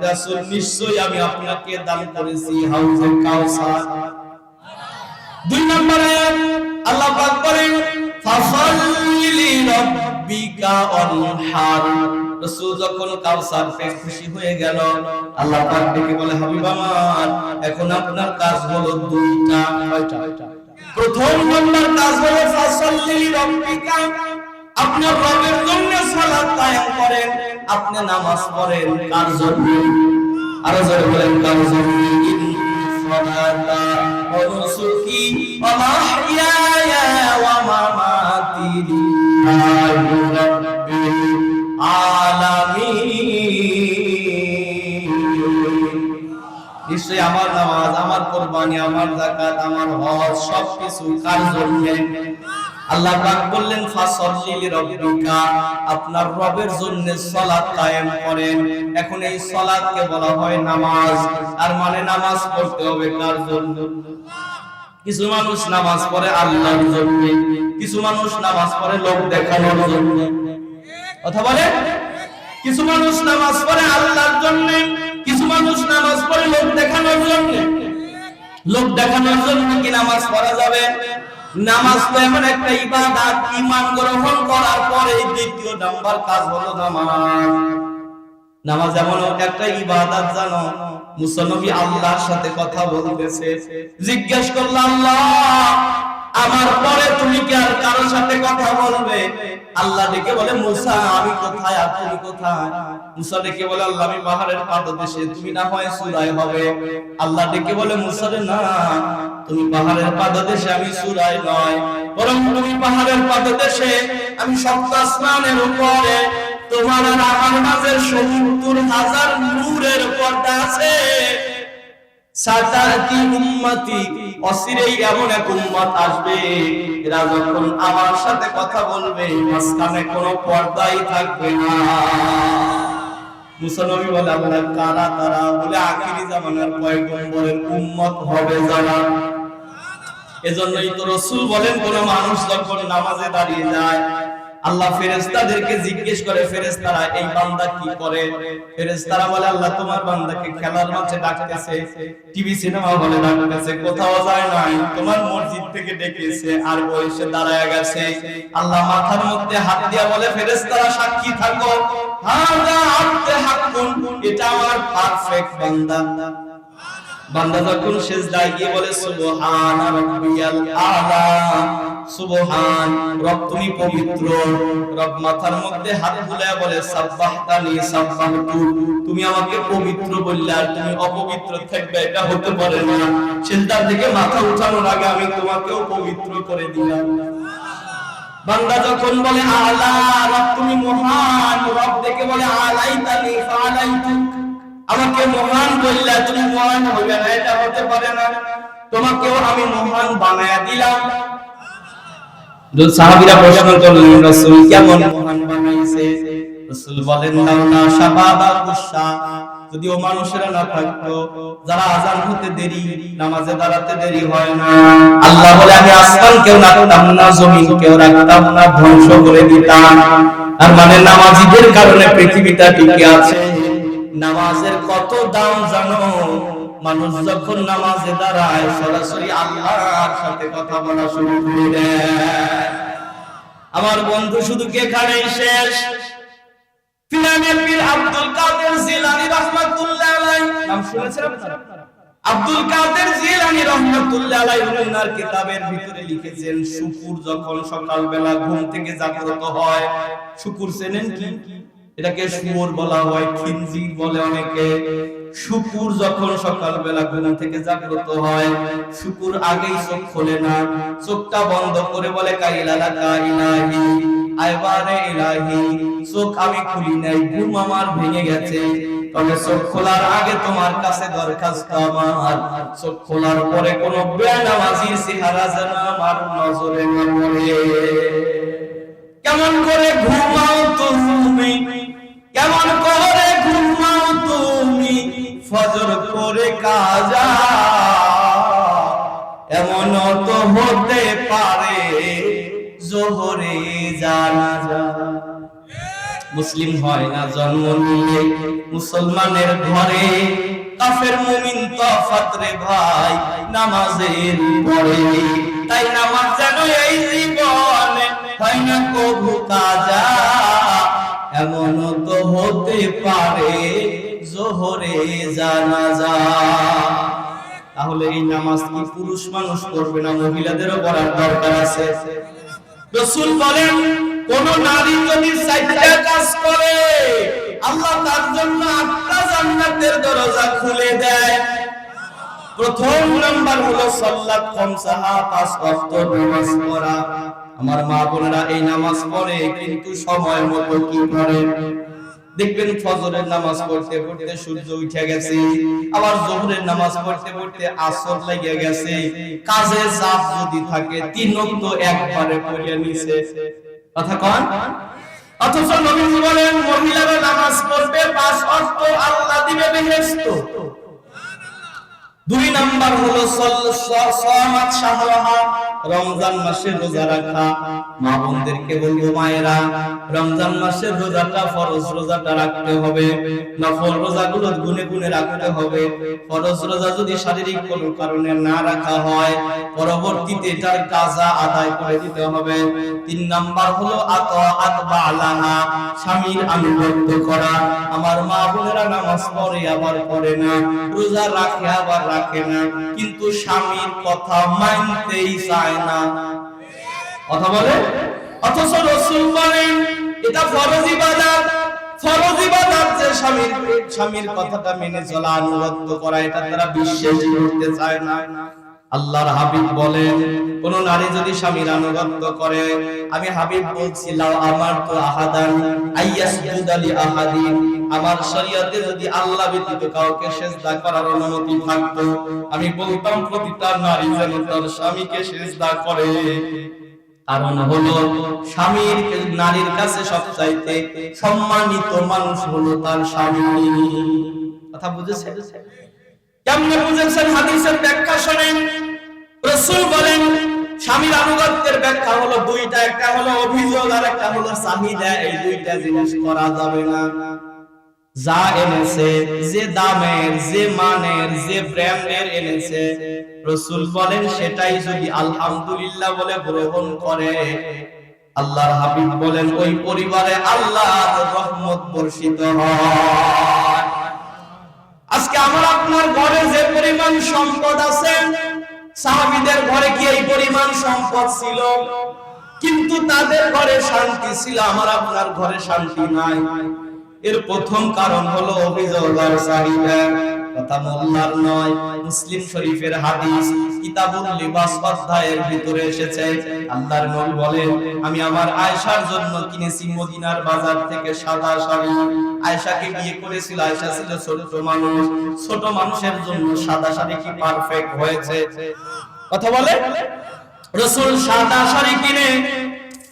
রাসূল নিশ্চয়ই আমি আপনাকে দান করেছি হাউজে কাউসার। 2 নম্বর আয়াত আল্লাহ পাক বলেন ফাসাল্লি লিরাব্বিকা ওয়ানহার। রাসূল যখন কাউসার পেয়ে খুশি হয়ে গেল, আল্লাহ পাক ডেকে বলে হাবিব আমার এখন আপনার কাজ হলো দুইটা। কয়টা? প্রথম নম্বর কাজ হলো ফাসাল্লি লিরাব্বিকা, আপনার রবের জন্য সালাত কায়েম করেন, আপনি নামাজ পড়েন। কার জন্য? আরো জোরে বলেন কার জন্য? সালাতা ওয়া নুসুকি ওয়া মাহইয়ায়া ওয়া মামাতি লিল্লাহি রাব্বিল আলামিন। নিশ্চয়ই আমার নামাজ, আমার কুরবানি, আমার যাকাত, আমার হজ সবকিছু কার জন্য? আল্লাহ পাক বললেন ফাসাল্লি লিরাব্বিকা, আপনার রবের জন্য সালাত কায়েম করেন। এখন এই সালাতকে বলা হয় নামাজ। আর মানে নামাজ পড়তে হবে কার জন্য? কিছু মানুষ নামাজ পড়ে আল্লাহর জন্য, কিছু মানুষ নামাজ পড়ে লোক দেখানোর জন্য। কথা বলে? কিছু মানুষ নামাজ পড়ে আল্লাহর জন্য, কিছু মানুষ নামাজ পড়ে লোক দেখানোর জন্য। লোক দেখানোর জন্য কি নামাজ পড়া যাবে? নামাজ তো এমন একটা ইবাদত, ঈমান গ্রহণ করার পরে দ্বিতীয় নাম্বার কাজ হলো নামাজ। নামাজ এমন একটা ইবাদত জানো, মুসা নবী আল্লাহর সাথে কথা বলতেছে, জিজ্ঞেস করল আল্লাহ আমার পরে তুমি কি আর কারোর সাথে কথা বলবে? আল্লাহ ডেকে বলে মুসা আমি কোথায় আর তুমি কোথায়? মুসা ডেকে বলে আল্লাহ আমি পাহাড়ের পাদদেশে, তুমি না হয় সূরায় হবে। আল্লাহ ডেকে বলে মুসা রে না, তুমি পাহাড়ের পাদদেশে, আমি সূরায় নয়, বরং তুমি পাহাড়ের পাদদেশে, আমি সপ্ত আসমানের উপরে। তোমার আর আমার মাঝের ৭০,০০০ নূরের পর্দা আছে। সাতাতি উম্মতি, অচিরেই এমন এক উম্মত আসবে এরা যখন আমার সাথে কথা বলবে মাঝখানে কোনো পর্দাই থাকবে না। মুসা নবী বলে আল্লাহ কারা তারা? বলে আখিরি জামানার পয়গম্বরের উম্মত হবে যারা। এজন্যই তো রাসূল বলেন কোন মানুষ যখন নামাজে দাঁড়িয়ে যায় আল্লাহ ফেরেশতাদেরকে জিজ্ঞেস করে, ফেরেশতারা এই বান্দা কি করে? ফেরেশতারা বলে আল্লাহ তোমার বান্দাকে খেলার মাঠে ডাকতেছে, টিভি সিনেমা হলে ডাকতেছে, কোথাও যায় নাই, তোমার মসজিদ থেকে ডেকেছে আর বসে দাঁড়ায় গেছে। আল্লাহ মাথার মধ্যে হাত দিয়া বলে ফেরেশতারা সাক্ষী থাকো, হাযা আবদে হাক্কুন, এটা আমার পারফেক্ট বান্দা। বান্দা যখন সিজদায় গিয়ে বলে সুবহান রাব্বিয়াল আলা, সুবহান রব তুমি পবিত্র, রব মাথার মধ্যে হাত বুলায় বলে সাব্বাহতানি সাব্বাহতু, তুমি আমাকে পবিত্র বললে আর তুমি অপবিত্র থাকবে, এটা হতে পারে না। সিজদার থেকে মাথা উঠানোর আগে আমি তোমাকেও পবিত্র করে দিলাম। বান্দা যখন বলে আলা, রব তুমি মহান, রব দেখে বলে আলাইতানি ফাআলাইতুক, আমাকে মহান বললে তুমি মহান হবে না, এটা হতে পারে না, তোমাকেও আমি মহান বানায়া দিলাম। সাহাবীরা প্রশ্ন করলেন রাসূল কেমন মহান বানাইছে? রাসূল বলেন লাউলা শাবাবা কুশা, যদি ও মানুষেরা না থাকতো যারা আযান হতে দেরি, নামাজে দাঁড়াতে দেরি হয় না, আল্লাহ বলে আমি আসমান কেউ রাখতাম না, জমিন কেউ রাখতাম না, ধ্বংস করে দিতাম। আর মানে নামাজীদের কারণে পৃথিবীটা টিকে আছে। নামাজের কত দাম জানো? মানুষ যখন নামাজে দাঁড়ায় সরাসরি আল্লাহর সাথে কথা বলা শুরু করে দেয়। আমার বন্ধু শুধু কে খানে শেষ, ফিলানের পীর আব্দুল কাদের জিলানী রাহমাতুল্লাহ আলাইহি, নাম শুনেছেন আপনারা? আব্দুল কাদের জিলানী রাহমাতুল্লাহ আলাইহি ওনার কিতাবের ভিতরে লিখেছেন শুকুর যখন সকালবেলা ঘুম থেকে জাগ্রত হয়, শুকুর চেনেন কি? এটাকে শুয়োর বলা হয়, খিনজির বলে অনেকে। শুকুর যখন সকালবেলা ঘুম থেকে জাগ্রত হয়, শুকুর আগেই চোখ খোলে না, চোখটা বন্ধ করে বলে কাইলালাকা ইলাহি, আইবারে ইলাহি, চোখ আমি খুলি নাই, ঘুম আমার ভেঙে গেছে, তবে চোখ খোলার আগে তোমার কাছে দরখাস্ত আমার, চোখ খোলার পরে কোনো বেনামাজির চেহারা যেন আমার নজরে না পড়ে। কেমন করে ঘুমাও তুমি, কেমন করে ঘুমাও তুমি, ফজর করে কাজা, এমন তো হতে পারে জোহরে জানাজা। মুসলিম হয় না জন্ম নিলে মুসলমানের ঘরে, কাফের মুমিন তফাত রে ভাই নামাজের পরে। তাই নামাজ যেন এই জীবনে হয় না কবু কাজা, এমন তো হতে পারে জোহরে জানাজা। তাহলে এই নামাজ কি পুরুষ মানুষ করবে না মহিলাদেরও করার দরকার আছে? রাসূল বলেন কোন নারী যদি 4টা কাজ করে আল্লাহ তার জন্য 8টা জান্নাতের দরজা খুলে দেয়। প্রথম নাম্বার হলো সালাত খামসাহা, 5 ওয়াক্ত নামাজ পড়া। আমার মা বোনেরা এই নামাজ পড়ে কিন্তু সময় মতো কি করে? দেখবেন ফজরের নামাজ পড়তে পড়তে সূর্য উঠে গেছে, আবার যোহরের নামাজ পড়তে পড়তে আসর লেগে গেছে। কাজে চাপ যদি থাকে 3 ওয়াক্ত একবারে পড়ে নিছে, কথা কোন? অথচ নবীজি বলেন মহিলারা নামাজ পড়বে 5 ওয়াক্ত, আল্লাহ দিবে বেহেশত। 2 নাম্বার হলো সামাত শাহরাহা, রমজান মাসে রোজা রাখা। মা বোনদেরকে বলবো মায়েরা রমজান মাসের রোজাটা ফরজ রোজাটা রাখতে হবে, নফল রোজাগুলো গুনে গুনে রাখতে হবে। ফরজ রোজা যদি শারীরিক কোনো কারণে না রাখা হয় পরবর্তীতে এটার কাজা আদায় করে দিতে হবে। 3 নাম্বার হলো আতাআত বালাহা, স্বামীর আনুগত্য করা। আমার মা বোনেরা নামাজ পড়ে আবার পড়ে না, রোজা রাখে আবার রাখে না, কিন্তু স্বামীর কথা মানতেই চায় না, কথা বলে। অথচ রাসূল বলেন এটা ফরজ ইবাদত, ফরজ ইবাদত যে স্বামীর কথাটা মেনে চলা, আনুগত্য করা, এটা তারা বিশ্বাস করতে চায় না। আল্লাহর হাবিব বলেন কোন নারী যদি স্বামীর আনুগত্য করে, আমি হাবিব বলছি লাউ আমার তো আহাদান আইয়াসজুদা লি আহাদিন, আমার শরীয়তে যদি আল্লাহ ব্যতীত কাউকে সিজদা করার অনুমতি থাকতো আমি বলতাম প্রতিটা নারী যেন তার স্বামীকে সিজদা করে। কারণ হলো স্বামীর নারীর কাছে সবচাইতে সম্মানিত মানুষ হলো তার স্বামী। কথা বুঝেছেন? কেমনে বুঝেছেন? হাদিসের ব্যাখ্যা শুনেন। রাসূল বলেন স্বামীর আনুগত্যের ব্যাখ্যা হলো 2টা, একটা হলো অভিযোগ আর একটা হলো চাহিদা। এই 2টা জিনিস করা যাবে না। যা এনেছে, যে দামের, যে মানের, যে ব্র্যান্ডের এনেছে, রাসূল বলেন সেটাই যদি আলহামদুলিল্লাহ বলে গ্রহণ করে, আল্লাহর হাবিব বলেন ওই পরিবারে আল্লাহর রহমত বর্ষিত হয়। আজকে আমার আপনার ঘরে যে পরিমাণ সম্পদ আছে, সাহাবীদের ঘরে কি এই পরিমাণ সম্পদ ছিল? কিন্তু তাদের ঘরে শান্তি ছিল, আমার আপনার ঘরে শান্তি নাই। এর প্রথম কারণ হলো অভিযোগ আর চাহিদা। কথা মোল্লার নয়, মুসলিম শরীফের হাদিস কিতাবুল লিবাস অধ্যায়ের ভিতরে এসেছে। আল্লাহর নবী বলেন আমি আমার আয়েশার জন্য কিনেছি মদিনার বাজার থেকে সাদা শাড়ি। আয়েশাকে বিয়ে করেছিল, আয়েশা ছিল ছোট মানুষ, ছোট মানুষের জন্য সাদা শাড়ি কি পারফেক্ট হয়েছে? কথা বলে। রাসূল সাদা শাড়ি কিনে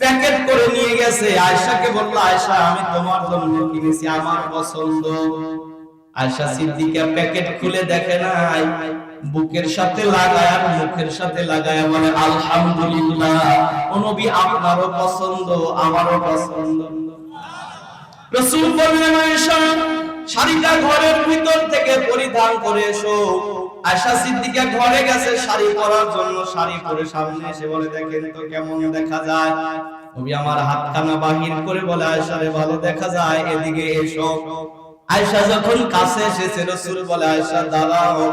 প্যাকেট করে নিয়ে গেছে, আয়েশাকে বলল আয়েশা আমি তোমার জন্য কিনেছি, আমার পছন্দ। আয়েশা সিদ্দিকা প্যাকেট খুলে দেখে নাই, বুকের সাথে লাগায় আর মুখের সাথে লাগায় বলে আলহামদুলিল্লাহ, ও নবী আপনারও পছন্দ আমারও পছন্দ। রাসূল বললেন আয়েশা শাড়িটা ঘরের ভিতর থেকে পরিধান করে এসো। আয়েশা সিদ্দিকা ঘরে গেছে শাড়ি পরার জন্য, শাড়ি পরে সামনে এসে বলে দেখেন তো কেমন দেখা যায়। নবী আমার হাতখানা বাহির করে বলে আয়েশা রে ভালো দেখা যায়, এদিকে এসো। আয়েশা যখন কাছে এসেছে রাসূল বলে আয়েশা দাঁড়াও,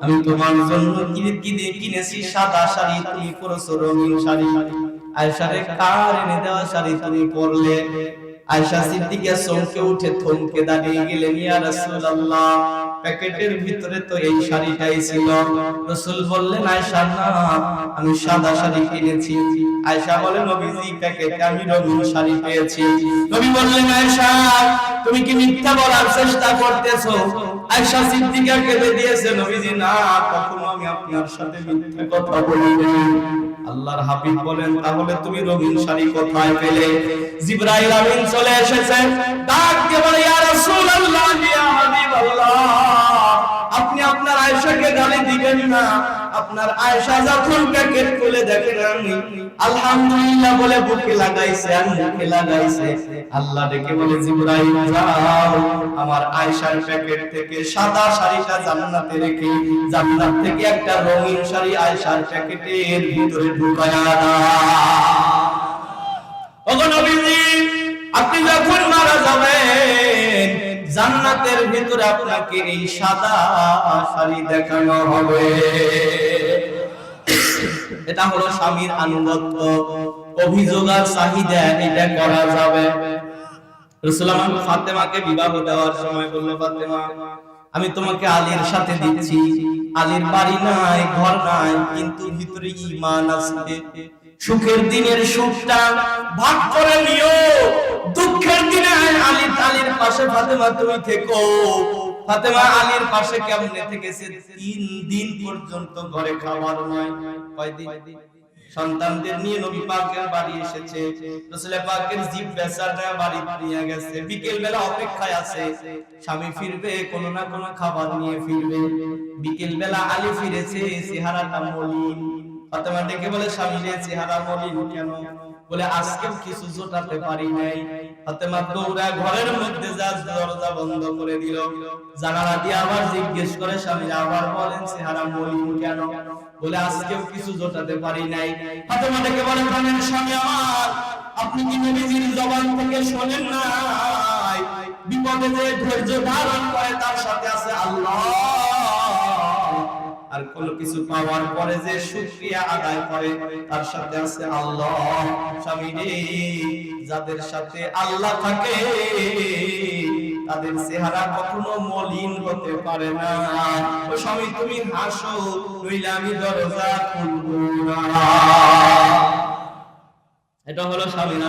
আমি তোমার জন্য কিনেছি সাদা শাড়ি, তুমি পরছো রঙিন শাড়ি। আয়েশা রে কার এনে দেওয়া শাড়ি তুমি পরলে? আয়েশা সিদ্দিকা চমকে উঠে থমকে দাঁড়িয়ে গেলেন, ইয়া রাসূলুল্লাহ প্যাকেটের ভিতরে তো এই শাড়িটাই ছিল। রাসূল বললেন আয়েশা না, আমি সাদা শাড়ি কিনেছি। আয়েশা বলে নবীজি প্যাকেটে আমি রঙিন শাড়ি পেয়েছি। নবী বললেন আয়েশা তুমি কি মিথ্যা বলার চেষ্টা করতেছো? আয়েশা সিদ্দিকা কেঁদে দিয়েছে, নবীজি না, কখনো আমি আপনার সাথে মিথ্যা কথা বলিনি। আল্লাহর হাবিব বলেন তাহলে তুমি রঙিন শাড়ি কোথায় পেলে? জিবরাইল আমিন চলে এসেছে, ডাক দিয়ে বলে ইয়া রাসূলুল্লাহ ইয়া হাবিবাল্লাহ আপনি আপনার আয়েশাকে গালি দিবেন না, আপনার আয়েশা যখন প্যাকেট খুলে দেখেন আমি আলহামদুলিল্লাহ বলে বুকে লাগাইছে আর মুখে লাগাইছে, আল্লাহ ডেকে বলে জিবরাইল যাও আমার আয়েশার প্যাকেট থেকে সাদা শাড়িটা জান্নাতে রেখে জান্নাত থেকে একটা রঙিন শাড়ি আয়েশার প্যাকেটের ভিতরে ঢুকায়া দাও। ওগো নবীজি, আপনি যখন মারা যাবেন জান্নাতের ভিতরে আপনাকে এই সাদা শাড়ি দেখানো হবে। এটা হলো স্বামীর আনুগত্য, অভিযোগ আর চাহিদা এটা করা যাবে। রাসূলুল্লাহ ফাতেমাকে বিবাহ দেওয়ার সময় বলল, ফাতেমা আমি তোমাকে আলীর সাথে দিচ্ছি, আলীর বাড়ি নাই ঘর নাই কিন্তু ভিতরে ঈমান আছে, সুখের দিনের সুখটা ভাগ করে নিও, দুঃখের দিনে আলীর পাশে ফাতেমা তুমি থেকো। ফাতেমা আলীর পাশে কেমনে থেকেছে? 3 দিন পর্যন্ত ঘরে খাবার নাই। কয়দিন? সন্তানদের নিয়ে নবী পাকের বাড়ি এসেছে, রাসূল পাকের জিব বেচারা বাড়ি নিয়ে গেছে, বিকেল বেলা অপেক্ষায় আছে স্বামী ফিরবে, কোনো না কোনো খাবার নিয়ে ফিরবে। বিকেল বেলা আলী ফিরেছে, চেহারাটা মলিন। ফাতেমা ডেকে বলে, স্বামী রে চেহারা মলিন কেন? বলে আজকেও কিছু জোটাতে পারি নাই। ফাতেমা দৌড়া ঘরের মধ্যে যা দরজা বন্ধ করে দিল, জানালা দিয়ে আবার জিজ্ঞেস করে, স্বামী আবার বলেন চেহারা মলিন কেন? বলে আজকেও কিছু জোটাতে পারি নাই। ফাতেমা ডেকে বলে, প্রাণের স্বামী আমার, আপনি কি নবীজির জবান থেকে শোনেন নাই বিপদে যে ধৈর্য ধারণ করে তার সাথে আছে আল্লাহ, আর কোন কিছু পাওয়ার পরে যে শুকরিয়া আদায় করে তার সাথে আছে আল্লাহ। স্বামী রে, যাদের সাথে আল্লাহ থাকে তাদের চেহারা কখনো মলিন হতে পারে না। ও স্বামী তুমি হাসো, নইলে আমি দরজা খুলবো না। এটা হলো স্বামীর